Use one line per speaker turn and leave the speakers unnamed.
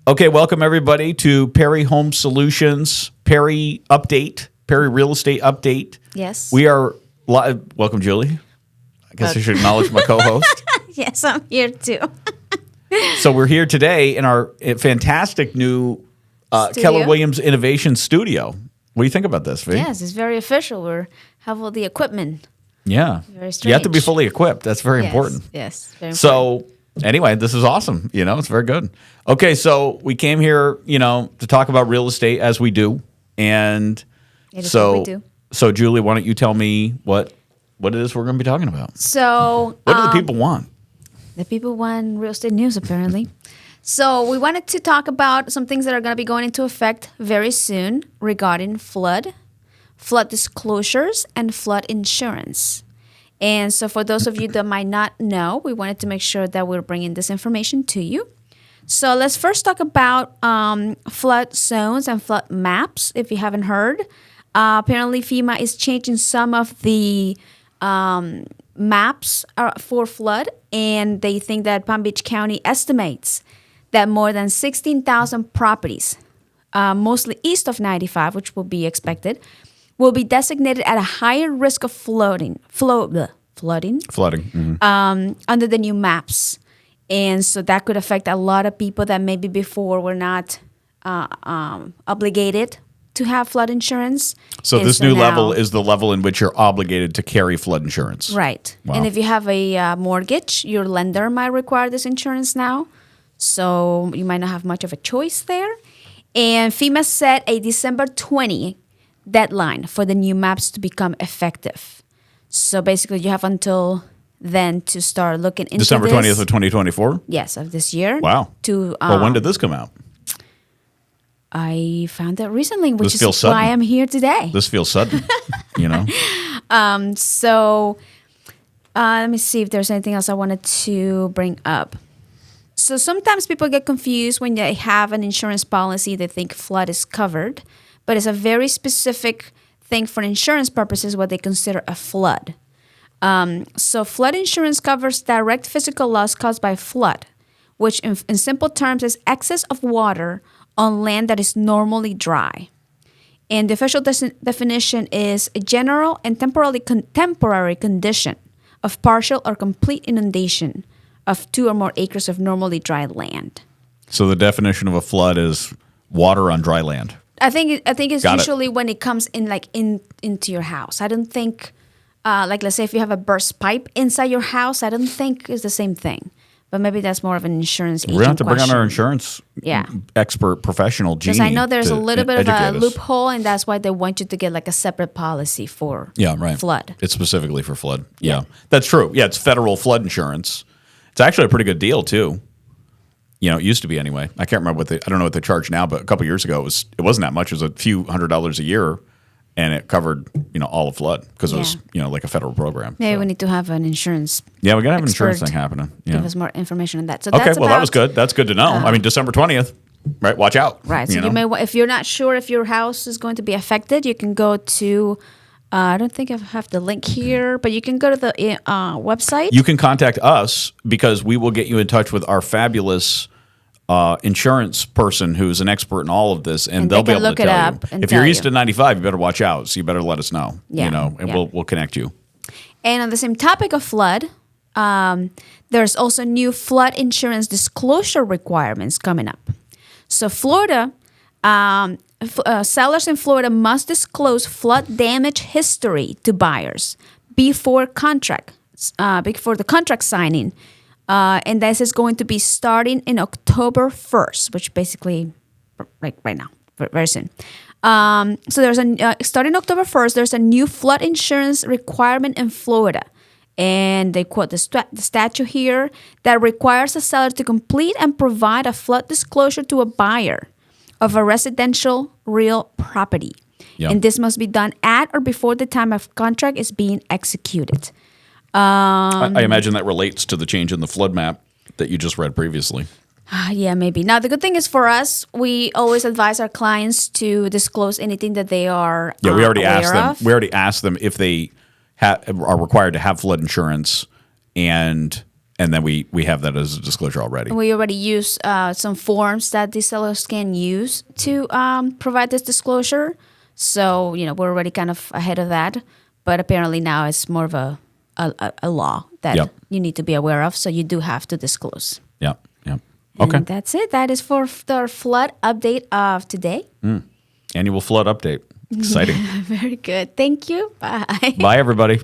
Okay, welcome everybody to Perry Home Solutions, Perry Update, Perry Real Estate Update.
Yes.
We are live. Welcome, Julie. I guess I should acknowledge my co-host.
Yes, I'm here too.
So we're here today in our fantastic new Keller Williams Innovation Studio. What do you think about this, V?
Yes, it's very official. We have all the equipment.
Yeah.
Very strange.
You have to be fully equipped. That's very important.
Yes, very important.
So anyway, this is awesome. It's very good. Okay, so we came here, to talk about real estate as we do. And
it is what we do.
So Julie, why don't you tell me what it is we're going to be talking about?
So
what do the people want?
The people want real estate news, apparently. So we wanted to talk about some things that are going to be going into effect very soon regarding flood disclosures, and flood insurance. And so for those of you that might not know, we wanted to make sure that we're bringing this information to you. So let's first talk about flood zones and flood maps, if you haven't heard. Apparently, FEMA is changing some of the maps for flood, and they think that Palm Beach County estimates that more than 16,000 properties, mostly east of 95, which will be expected, will be designated at a higher risk of flooding. Under the new maps. And so that could affect a lot of people that maybe before were not obligated to have flood insurance.
So this new level is the level in which you're obligated to carry flood insurance.
Right.
Wow.
And if you have a mortgage, your lender might require this insurance now. So you might not have much of a choice there. And FEMA set a December 20 deadline for the new maps to become effective. So basically you have until then to start looking into
December 20th of 2024?
Yes, of this year.
Wow. Well, when did this come out?
I found that recently, which is
sudden.
why I'm here today.
This feels sudden,
So let me see if there's anything else I wanted to bring up. So sometimes people get confused when they have an insurance policy. They think flood is covered, but it's a very specific thing for insurance purposes, what they consider a flood. So flood insurance covers direct physical loss caused by flood, which in simple terms is excess of water on land that is normally dry. And the official definition is a general and temporary condition of partial or complete inundation of 2 or more acres of normally dry land.
So the definition of a flood is water on dry land.
I think it's usually when it comes in into your house. I don't think let's say if you have a burst pipe inside your house, I don't think it's the same thing. But maybe that's more of an insurance agent
We're going to have to
question.
bring on our insurance expert professional, Jeannie.
Because I know there's a little bit of a
us.
loophole, and that's why they want you to get like a separate policy for flood.
It's specifically for flood. Yeah, that's true. Yeah, it's federal flood insurance. It's actually a pretty good deal too. It used to be anyway. I can't remember I don't know what they charge now, but a couple years ago it wasn't that much. It was a few $100s a year, and it covered all of flood because it was like a federal program.
Maybe we need to have an insurance.
Yeah, we gotta have an insurance thing happening. Yeah.
Give us more information on that. So
okay, well that was good. That's good to know. I mean, December 20th, right? Watch out.
Right. So you may, if you're not sure if your house is going to be affected, you can go to. I don't think I have the link here, but you can go to the website.
You can contact us because we will get you in touch with our fabulous insurance person who's an expert in all of this, and they'll be able to tell you. If you're east of 95, you better watch out. So you better let us know. We'll connect you.
And on the same topic of flood, there's also new flood insurance disclosure requirements coming up. So Florida. Sellers in Florida must disclose flood damage history to buyers before the contract signing. And this is going to be starting in October 1st, which basically right now, very soon. So there's starting October 1st, there's a new flood insurance requirement in Florida. And they quote the statute here that requires a seller to complete and provide a flood disclosure to a buyer of a residential real property. Yep. And this must be done at or before the time of contract is being executed.
I imagine that relates to the change in the flood map that you just read previously.
Yeah, maybe. Now, the good thing is for us, we always advise our clients to disclose anything that they are
we already asked them.
of.
We already asked them if they are required to have flood insurance, and And then we have that as a disclosure already.
We already use some forms that these sellers can use to provide this disclosure. So, we're already kind of ahead of that. But apparently now it's more of a law that you need to be aware of. So you do have to disclose.
Yep. Okay.
And that's it. That is for the flood update of today.
Annual flood update. Exciting.
Very good. Thank you. Bye.
Bye, everybody.